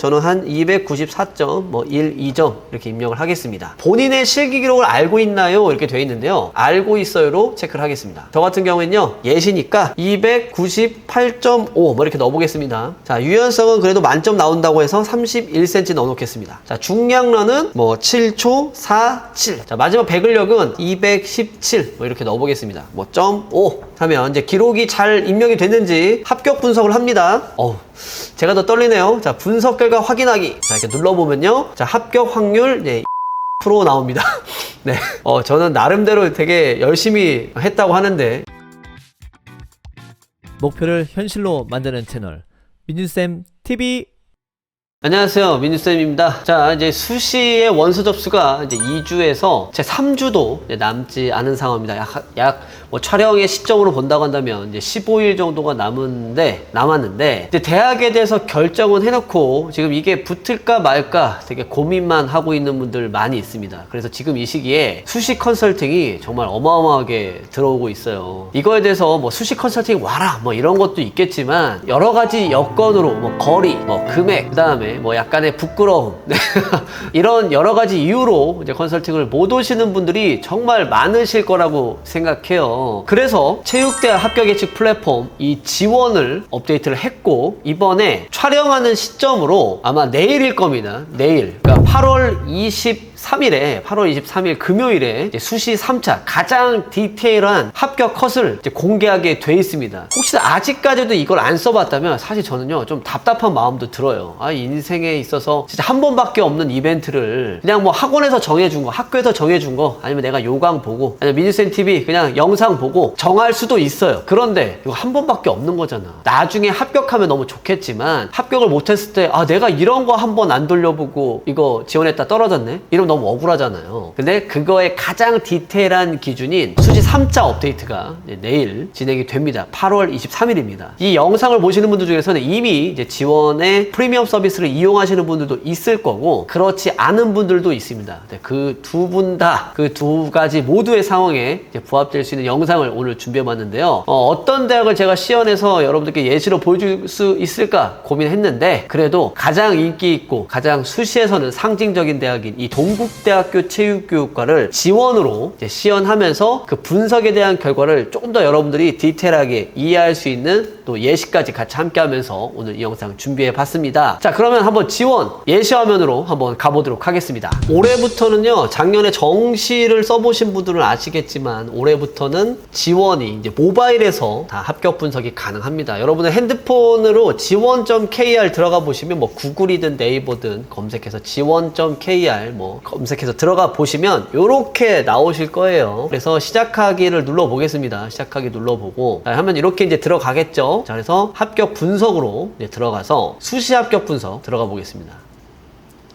저는 한 294.12점 이렇게 입력을 하겠습니다. 본인의 실기 기록을 알고 있나요? 이렇게 되어 있는데요. 알고 있어요로 체크를 하겠습니다. 저 같은 경우에는요. 예시니까 298.5 뭐 이렇게 넣어보겠습니다. 자, 유연성은 그래도 만점 나온다고 해서 31cm 넣어놓겠습니다. 자, 중량러는 뭐 7초 47. 자, 마지막 배근력은 217 뭐 이렇게 넣어보겠습니다. 뭐 0.5 하면 이제 기록이 잘 입력이 됐는지 합격 분석을 합니다. 제가 더 떨리네요. 자, 분석 결과 확인하기. 자, 이렇게 눌러보면요. 자, 합격 확률, 네, 10% 나옵니다. 네. 저는 나름대로 되게 열심히 했다고 하는데. 목표를 현실로 만드는 채널, 민준쌤 TV. 안녕하세요, 민주쌤입니다. 자, 이제 수시의 원서 접수가 이제 2주에서 제 3주도 남지 않은 상황입니다. 뭐 촬영의 시점으로 본다고 한다면 이제 15일 정도가 남았는데 이제 대학에 대해서 결정은 해놓고 지금 이게 붙을까 말까 되게 고민만 하고 있는 분들 많이 있습니다. 그래서 지금 이 시기에 수시 컨설팅이 정말 어마어마하게 들어오고 있어요. 이거에 대해서 뭐 수시 컨설팅 와라 뭐 이런 것도 있겠지만 여러 가지 여건으로 뭐 거리, 뭐 금액, 그 다음에 뭐 약간의 부끄러움 이런 여러 가지 이유로 이제 컨설팅을 못 오시는 분들이 정말 많으실 거라고 생각해요. 그래서 체육대학 합격 예측 플랫폼 이 지원을 업데이트를 했고 이번에 촬영하는 시점으로 아마 내일일 겁니다. 내일, 그러니까 8월 23일 금요일에 이제 수시 3차 가장 디테일한 합격 컷을 이제 공개하게 돼 있습니다. 혹시 아직까지도 이걸 안 써봤다면 사실 저는요 좀 답답한 마음도 들어요. 인생에 있어서 진짜 한 번밖에 없는 이벤트를 그냥 뭐 학원에서 정해준 거, 학교에서 정해준 거, 아니면 내가 요강 보고, 아니면 민주쌤 TV 그냥 영상 보고 정할 수도 있어요. 그런데 이거 한 번밖에 없는 거잖아. 나중에 합격하면 너무 좋겠지만 합격을 못했을 때 내가 이런 거 한 번 안 돌려보고 이거 지원했다 떨어졌네? 이러면 너무 억울하잖아요. 근데 그거의 가장 디테일한 기준인 수시 3차 업데이트가 내일 진행이 됩니다. 8월 23일입니다. 이 영상을 보시는 분들 중에서는 이미 이제 지원의 프리미엄 서비스를 이용하시는 분들도 있을 거고 그렇지 않은 분들도 있습니다. 그 두 분 다 그 두 가지 모두의 상황에 이제 부합될 수 있는 영상을 오늘 준비해봤는데요. 어떤 대학을 제가 시연해서 여러분들께 예시로 보여줄 수 있을까 고민했는데 그래도 가장 인기 있고 가장 수시에서는 상징적인 대학인 이 동국대학교 체육교육과를 지원으로 이제 시연하면서 그 분석에 대한 결과를 조금 더 여러분들이 디테일하게 이해할 수 있는 또 예시까지 같이 함께 하면서 오늘 이 영상 준비해 봤습니다. 자, 그러면 한번 지원 예시 화면으로 한번 가보도록 하겠습니다. 올해부터는요, 작년에 정시를 써보신 분들은 아시겠지만 올해부터는 지원이 이제 모바일에서 다 합격 분석이 가능합니다. 여러분의 핸드폰으로 지원.kr 들어가 보시면 뭐 구글이든 네이버든 검색해서 지원.kr 뭐 검색해서 들어가 보시면 이렇게 나오실 거예요. 그래서 시작하기를 눌러 보겠습니다. 시작하기 눌러보고 하면 이렇게 이제 들어가겠죠. 자, 그래서 합격 분석으로 이제 들어가서 수시 합격 분석 들어가 보겠습니다.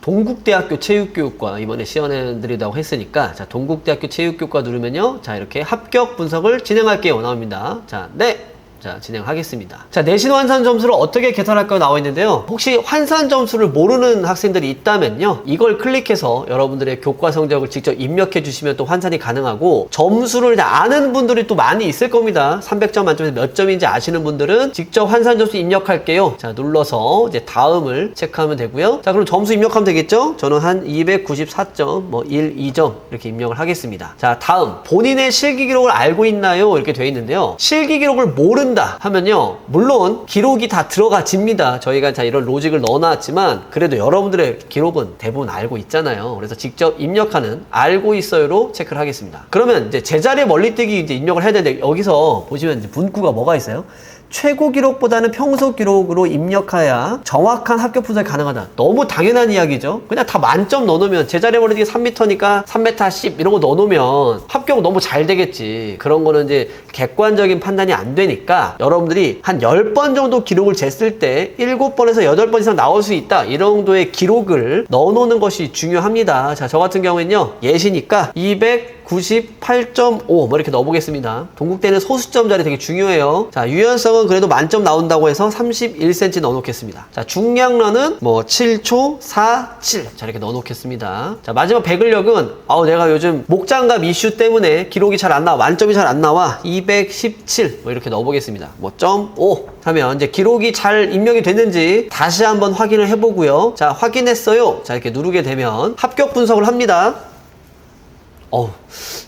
동국대학교 체육교육과 이번에 시연해드리다고 했으니까 자, 동국대학교 체육교육과 누르면요, 자, 이렇게 합격 분석을 진행할게요 나옵니다. 자, 네. 자, 진행하겠습니다. 자, 내신 환산 점수를 어떻게 계산할까 나와 있는데요. 혹시 환산 점수를 모르는 학생들이 있다면요, 이걸 클릭해서 여러분들의 교과 성적을 직접 입력해 주시면 또 환산이 가능하고, 점수를 아는 분들이 또 많이 있을 겁니다. 300점 만점에서 몇 점인지 아시는 분들은 직접 환산 점수 입력할게요. 자, 눌러서 이제 다음을 체크하면 되고요. 자, 그럼 점수 입력하면 되겠죠? 저는 한 294.12점 이렇게 입력을 하겠습니다. 자, 다음 본인의 실기 기록을 알고 있나요? 이렇게 되어 있는데요. 실기 기록을 모른다 하면요, 물론 기록이 다 들어가집니다. 저희가 자 이런 로직을 넣어놨지만 그래도 여러분들의 기록은 대부분 알고 있잖아요. 그래서 직접 입력하는 알고 있어요로 체크를 하겠습니다. 그러면 이제 제자리 멀리뛰기 이제 입력을 해야 되는데 여기서 보시면 이제 문구가 뭐가 있어요? 최고 기록보다는 평소 기록으로 입력해야 정확한 합격 분석이 가능하다. 너무 당연한 이야기죠. 그냥 다 만점 넣어놓으면 제자리 멀리뛰기 3m니까 3m 10 이런 거 넣어놓으면 합격 너무 잘 되겠지. 그런 거는 이제 객관적인 판단이 안 되니까 여러분들이 한 10번 정도 기록을 쟀을 때 7번에서 8번 이상 나올 수 있다. 이 정도의 기록을 넣어놓는 것이 중요합니다. 자, 저 같은 경우에는요, 예시니까 298.5 뭐 이렇게 넣어보겠습니다. 동국대는 소수점 자리 되게 중요해요. 자, 유연성은 그래도 만점 나온다고 해서 31cm 넣어놓겠습니다. 자, 중량러는 뭐 7초 47. 자, 이렇게 넣어놓겠습니다. 자, 마지막 배근력은 내가 요즘 목장갑 이슈 때문에 기록이 잘 안 나와, 만점이 잘 안 나와, 217 뭐 이렇게 넣어보겠습니다. 뭐 .5 하면 이제 기록이 잘 입력이 됐는지 다시 한번 확인을 해보고요. 자, 확인했어요. 자, 이렇게 누르게 되면 합격 분석을 합니다.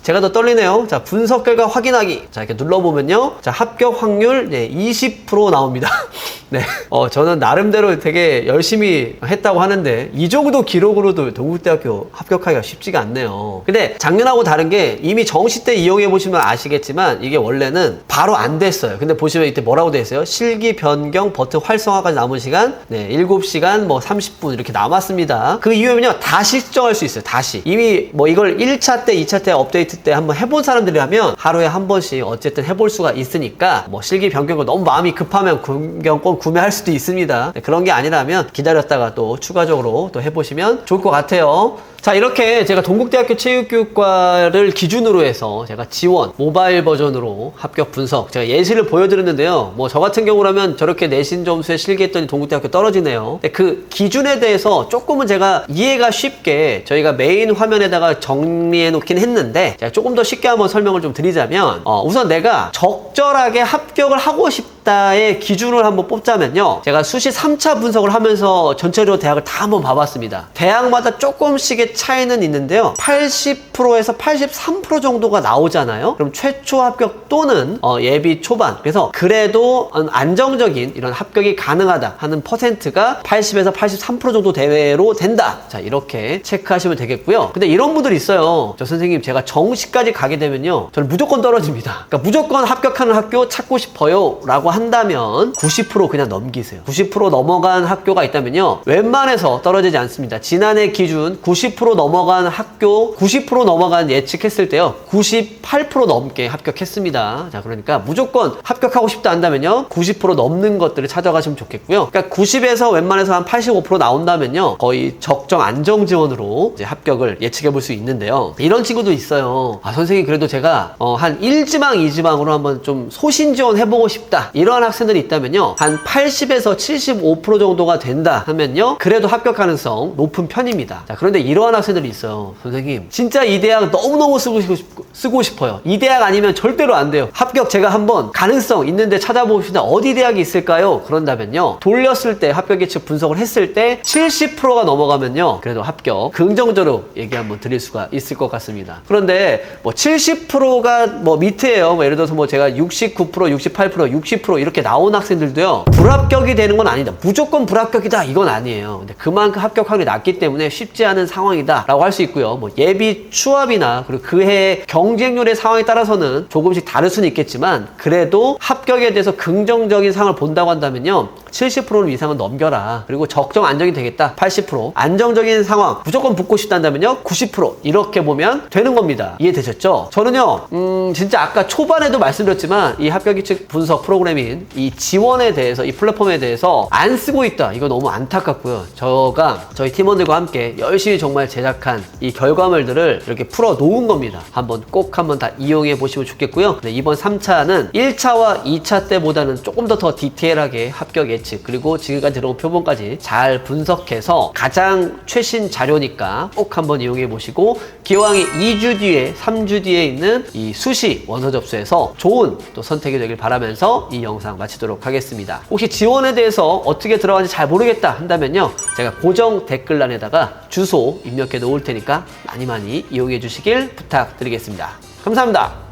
제가 더 떨리네요. 자, 분석 결과 확인하기. 자, 이렇게 눌러보면요. 자, 합격 확률 20% 나옵니다. 네. 저는 나름대로 되게 열심히 했다고 하는데 이 정도 기록으로도 동국대학교 합격하기가 쉽지가 않네요. 근데 작년하고 다른 게 이미 정시 때 이용해 보시면 아시겠지만 이게 원래는 바로 안 됐어요. 근데 보시면 이때 뭐라고 돼 있어요? 실기 변경 버튼 활성화까지 남은 시간 7시간 뭐 30분 이렇게 남았습니다. 그 이후에는요. 다시 수정할 수 있어요. 다시. 이미 뭐 이걸 1차 때 2차 때 업데이트 때 한번 해본 사람들이라면 하루에 한 번씩 어쨌든 해볼 수가 있으니까 뭐 실기 변경을 너무 마음이 급하면 변경권 구매할 수도 있습니다. 그런 게 아니라면 기다렸다가 또 추가적으로 또 해보시면 좋을 것 같아요. 자, 이렇게 제가 동국대학교 체육교육과를 기준으로 해서 제가 지원 모바일 버전으로 합격 분석 제가 예시를 보여드렸는데요. 뭐 저 같은 경우라면 저렇게 내신 점수에 실기했더니 동국대학교 떨어지네요. 근데 그 기준에 대해서 조금은 제가 이해가 쉽게 저희가 메인 화면에다가 정리해 놓긴 했는데 제가 조금 더 쉽게 한번 설명을 좀 드리자면 우선 내가 적절하게 합격을 하고 싶다의 기준을 한번 뽑자면요. 제가 수시 3차 분석을 하면서 전체적으로 대학을 다 한번 봐봤습니다. 대학마다 조금씩의 차이는 있는데요. 80%에서 83% 정도가 나오잖아요. 그럼 최초 합격 또는 예비 초반. 그래서 그래도 안정적인 이런 합격이 가능하다 하는 퍼센트가 80에서 83% 정도 대외로 된다. 자, 이렇게 체크하시면 되겠고요. 근데 이런 분들이 있어요. 저 선생님 제가 정시까지 가게 되면요. 저는 무조건 떨어집니다. 그러니까 무조건 합격하는 학교 찾고 싶어요 라고 한다면 90% 그냥 넘기세요. 90% 넘어간 학교가 있다면요. 웬만해서 떨어지지 않습니다. 지난해 기준 90% 넘어간 학교 90% 넘어간 예측했을 때요 98% 넘게 합격했습니다. 자, 그러니까 무조건 합격하고 싶다 한다면요 90% 넘는 것들을 찾아가시면 좋겠고요. 그러니까 90에서 웬만해서 한 85% 나온다면요 거의 적정 안정 지원으로 이제 합격을 예측해 볼 수 있는데요. 이런 친구도 있어요. 선생님 그래도 제가 한 1지망 2지망으로 한번 좀 소신 지원 해보고 싶다 이런 학생들이 있다면요 한 80에서 75% 정도가 된다 하면요 그래도 합격 가능성 높은 편입니다. 자, 그런데 이러한 학생들이 있어요. 선생님 진짜 이 대학 너무너무 쓰고 싶어요. 이 대학 아니면 절대로 안 돼요. 합격 제가 한번 가능성 있는데 찾아보고 싶은데 어디 대학이 있을까요? 그런다면요 돌렸을 때 합격 예측 분석을 했을 때 70%가 넘어가면요 그래도 합격 긍정적으로 얘기 한번 드릴 수가 있을 것 같습니다. 그런데 뭐 70%가 뭐 밑에요. 뭐 예를 들어서 뭐 제가 69%, 68%, 60% 이렇게 나온 학생들도요 불합격이 되는 건 아니다. 무조건 불합격이다 이건 아니에요. 근데 그만큼 합격 확률이 낮기 때문에 쉽지 않은 상황이다 라고 할 수 있고요. 뭐 예비 추합이나 그리고 그해 경쟁률의 상황에 따라서는 조금씩 다를 수는 있겠지만 그래도 합격에 대해서 긍정적인 상황을 본다고 한다면요 70% 이상은 넘겨라. 그리고 적정 안정이 되겠다 80% 안정적인 상황 무조건 붙고 싶다면요 90% 이렇게 보면 되는 겁니다. 이해되셨죠? 저는요 진짜 아까 초반에도 말씀드렸지만 이 합격 예측 분석 프로그램인 이 지원에 대해서 이 플랫폼에 대해서 안 쓰고 있다 이거 너무 안타깝고요. 저희 팀원들과 함께 열심히 정말 제작한 이 결과물들을 이렇게 풀어 놓은 겁니다. 꼭 한번 다 이용해 보시면 좋겠고요. 네, 이번 3차는 1차와 2차 때보다는 조금 더 디테일하게 합격 예측 그리고 지금까지 들어온 표본까지 잘 분석해서 가장 최신 자료니까 꼭 한번 이용해 보시고 기왕에 2주 뒤에 3주 뒤에 있는 이 수시 원서 접수에서 좋은 또 선택이 되길 바라면서 이 영상 마치도록 하겠습니다. 혹시 지원에 대해서 어떻게 들어가는지 잘 모르겠다 한다면요 제가 고정 댓글란에다가 주소 입력해 놓을 테니까 많이 이용해 주시길 부탁드리겠습니다. 감사합니다.